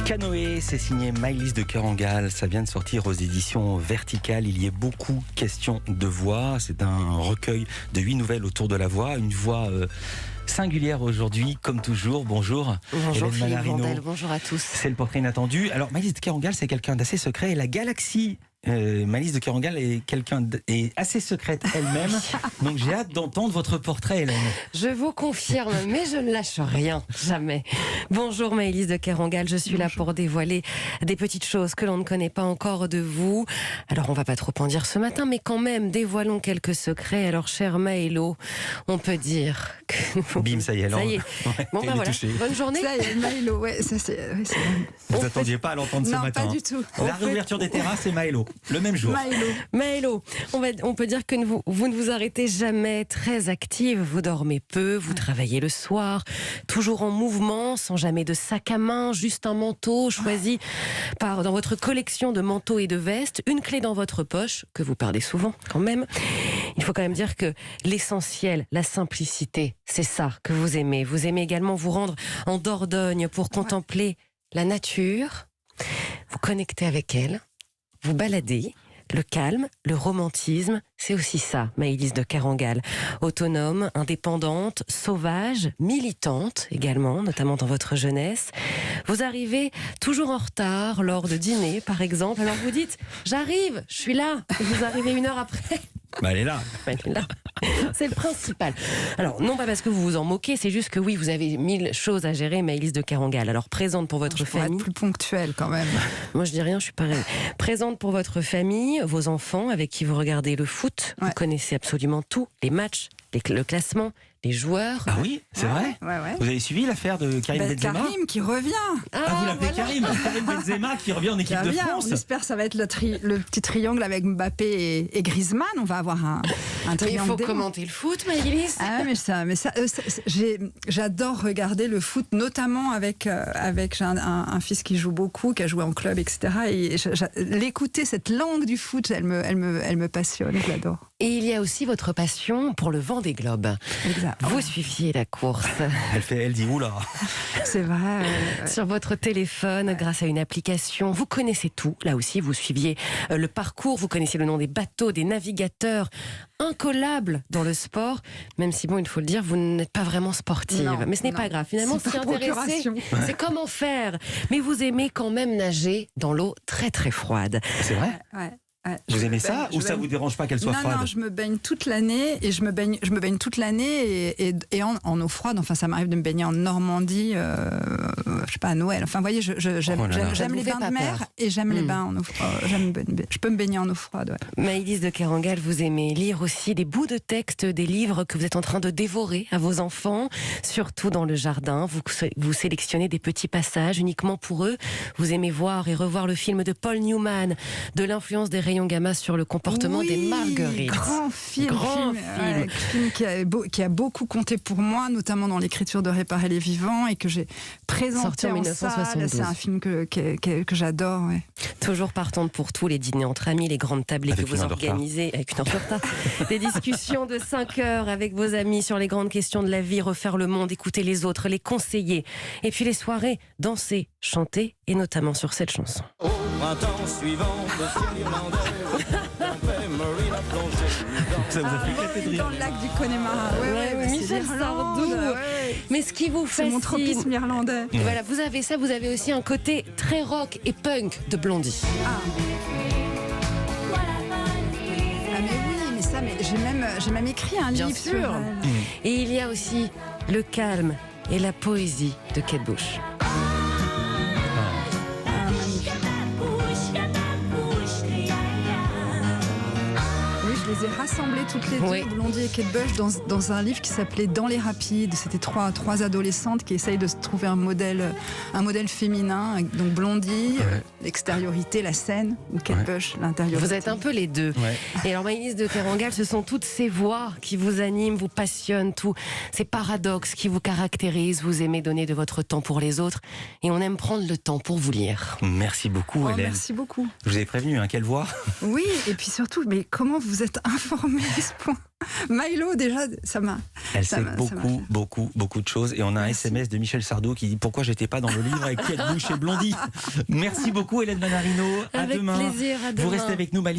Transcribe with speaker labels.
Speaker 1: Canoë, c'est signé Maëlys de Kerangal. Ça vient de sortir aux éditions Verticales. Il y a beaucoup question de voix. C'est un recueil de 8 nouvelles autour de la voix. Une voix singulière aujourd'hui, comme toujours. Bonjour.
Speaker 2: Bonjour
Speaker 1: Hélène
Speaker 2: Philippe
Speaker 1: Manarino.
Speaker 2: Vandel, bonjour à tous.
Speaker 1: C'est le portrait inattendu. Alors Maëlys de Kerangal, c'est quelqu'un d'assez secret. Et la galaxie Maëlys de Kerangal est assez secrète elle-même. Donc j'ai hâte d'entendre votre portrait, Hélène.
Speaker 2: Je vous confirme, mais je ne lâche rien, jamais. Bonjour Maëlys de Kerangal, je suis là pour dévoiler des petites choses que l'on ne connaît pas encore de vous. Alors on va pas trop en dire ce matin, mais quand même, dévoilons quelques secrets. Alors cher Maëlo, on peut dire que...
Speaker 1: Bim, ça y est. Alors,
Speaker 2: ça y est.
Speaker 1: ouais,
Speaker 2: Bon ben voilà,
Speaker 1: touché.
Speaker 2: bonne journée.
Speaker 3: Ça y est, Maëlo, ouais, ça c'est...
Speaker 1: Vous n'attendiez pas à l'entendre ce
Speaker 3: Non,
Speaker 1: matin.
Speaker 3: pas du tout.
Speaker 1: La réouverture des terrasses, c'est Maëlo, le même jour.
Speaker 2: Maëlo, on peut dire que vous ne vous arrêtez jamais, très active, vous dormez peu, vous travaillez le soir, toujours en mouvement, sans jamais de sac à main, juste un manteau choisi dans votre collection de manteaux et de vestes, une clé dans votre poche, que vous perdez souvent quand même. Il faut quand même dire que l'essentiel, la simplicité, c'est ça que vous aimez. Vous aimez également vous rendre en Dordogne pour contempler la nature, vous connecter avec elle, vous balader. Le calme, le romantisme, c'est aussi ça, Maëlys de Kerangal. Autonome, indépendante, sauvage, militante également, notamment dans votre jeunesse. Vous arrivez toujours en retard lors de dîner, par exemple. Alors vous dites, j'arrive, je suis là. Et vous arrivez 1 heure après.
Speaker 1: Bah, elle est là.
Speaker 2: C'est le principal. Alors, non pas parce que vous vous en moquez, c'est juste que oui, vous avez 1000 choses à gérer, Maëlys de Kerangal. Alors, présente pour votre famille.
Speaker 3: Être plus ponctuel quand même.
Speaker 2: Moi, je dis rien, je suis pareil. Présente pour votre famille, vos enfants avec qui vous regardez le foot.
Speaker 3: Ouais.
Speaker 2: Vous connaissez absolument tout, les matchs, le classement, les joueurs.
Speaker 1: Ah oui, c'est vrai.
Speaker 3: Ouais.
Speaker 1: Vous avez suivi l'affaire de Karim Benzema?
Speaker 3: Karim qui revient.
Speaker 1: Ah, vous l'appelez Karim Benzema qui revient en équipe de France.
Speaker 3: On espère que ça va être le petit triangle avec Mbappé et Griezmann. On va avoir un
Speaker 2: Mais
Speaker 3: triangle.
Speaker 2: il faut
Speaker 3: d'aimant.
Speaker 2: commenter le foot, Maëlys.
Speaker 3: Ah mais ça, j'adore regarder le foot, notamment avec j'ai un fils qui joue beaucoup, qui a joué en club, etc. Et l'écouter, cette langue du foot, elle me passionne, je l'adore.
Speaker 2: Et il y a aussi votre passion pour le Vendée Globe.
Speaker 3: Exact.
Speaker 2: Vous suiviez la course.
Speaker 1: Elle dit oula.
Speaker 3: C'est vrai.
Speaker 2: Sur votre téléphone, grâce à une application, vous connaissez tout. Là aussi, vous suiviez le parcours, vous connaissez le nom des bateaux, des navigateurs, incollables dans le sport. Même si, bon, il faut le dire, vous n'êtes pas vraiment sportive.
Speaker 3: Non,
Speaker 2: mais ce n'est pas grave. Finalement,
Speaker 3: c'est
Speaker 2: s'y
Speaker 3: par
Speaker 2: intéresser,
Speaker 3: procuration.
Speaker 2: c'est comment faire. Mais vous aimez quand même nager dans l'eau très très froide.
Speaker 1: C'est vrai?
Speaker 3: Ouais.
Speaker 1: Vous aimez ça ou ça vous dérange pas qu'elle soit froide?
Speaker 3: Non, je me baigne toute l'année et je me baigne toute l'année et en eau froide. Enfin, ça m'arrive de me baigner en Normandie, je sais pas, à Noël. Enfin, vous voyez, j'aime
Speaker 2: Ça
Speaker 3: les
Speaker 2: vous fait
Speaker 3: bains
Speaker 2: pas
Speaker 3: de mer
Speaker 2: peur.
Speaker 3: et j'aime les bains en eau froide. Je peux me baigner en eau froide. Ouais.
Speaker 2: Maëlys de Kerangal, vous aimez lire aussi des bouts de texte, des livres que vous êtes en train de dévorer à vos enfants, surtout dans le jardin. Vous sélectionnez des petits passages uniquement pour eux. Vous aimez voir et revoir le film de Paul Newman, de l'influence des rayons gamma sur le comportement des marguerites.
Speaker 3: Grand film qui a beaucoup compté pour moi, notamment dans l'écriture de Réparer les vivants et que j'ai
Speaker 2: Sorti
Speaker 3: présenté
Speaker 2: en
Speaker 3: en salle.
Speaker 2: 1972.
Speaker 3: C'est un film que j'adore. Ouais.
Speaker 2: Toujours partante pour tous les dîners entre amis, les grandes tablées
Speaker 1: Avec
Speaker 2: que vous
Speaker 1: une heure de
Speaker 2: organisez avec une heure de retard. Des discussions de 5 heures avec vos amis sur les grandes questions de la vie, refaire le monde, écouter les autres, les conseiller. Et puis les soirées, danser, chanter et notamment sur cette chanson.
Speaker 4: Au printemps suivant, le ciel irlandais, Marine a plongé
Speaker 1: Ça vous a fait éclater de rire.
Speaker 3: Dans le lac du Connemara.
Speaker 2: Ouais, Michel Sardou. Mais ce qui vous
Speaker 3: C'est mon tropisme
Speaker 2: fascine,
Speaker 3: irlandais.
Speaker 2: et voilà, vous avez ça, vous avez aussi un côté très rock et punk de Blondie.
Speaker 3: Ah mais j'ai même écrit un
Speaker 2: Bien
Speaker 3: livre
Speaker 2: sûr.
Speaker 3: sur elle.
Speaker 2: Et il y a aussi le calme et la poésie de Kate Bush.
Speaker 3: Oui, je les ai rassemblées toutes les deux,
Speaker 2: Oui.
Speaker 3: Blondie et Kate Bush, dans un livre qui s'appelait Dans les rapides. C'était trois adolescentes qui essayent de se trouver un modèle féminin. Donc Blondie, l'extériorité, la scène, ou Kate Bush, l'intériorité.
Speaker 2: Vous êtes un peu les deux.
Speaker 1: Ouais.
Speaker 2: Et alors Maëlys de Kerangal, ce sont toutes ces voix qui vous animent, vous passionnent, tout ces paradoxes qui vous caractérisent. Vous aimez donner de votre temps pour les autres et on aime prendre le temps pour vous lire.
Speaker 1: Merci beaucoup,
Speaker 3: Oh,
Speaker 1: Hélène.
Speaker 3: merci beaucoup.
Speaker 1: Je vous ai prévenu, quelle voix?
Speaker 3: Oui, et puis surtout, mais comment vous êtes informée à ce point? Milo, déjà, ça m'a.
Speaker 1: Elle
Speaker 3: ça
Speaker 1: sait
Speaker 3: m'a- ça m'a-
Speaker 1: beaucoup de choses. Et on a un
Speaker 3: Merci.
Speaker 1: SMS de Michel Sardou qui dit pourquoi j'étais pas dans le livre avec Qui êtes-vous chez Blondie. Merci beaucoup Hélène Manarino. À
Speaker 2: Avec
Speaker 1: demain.
Speaker 2: plaisir, à demain.
Speaker 1: Vous restez avec nous.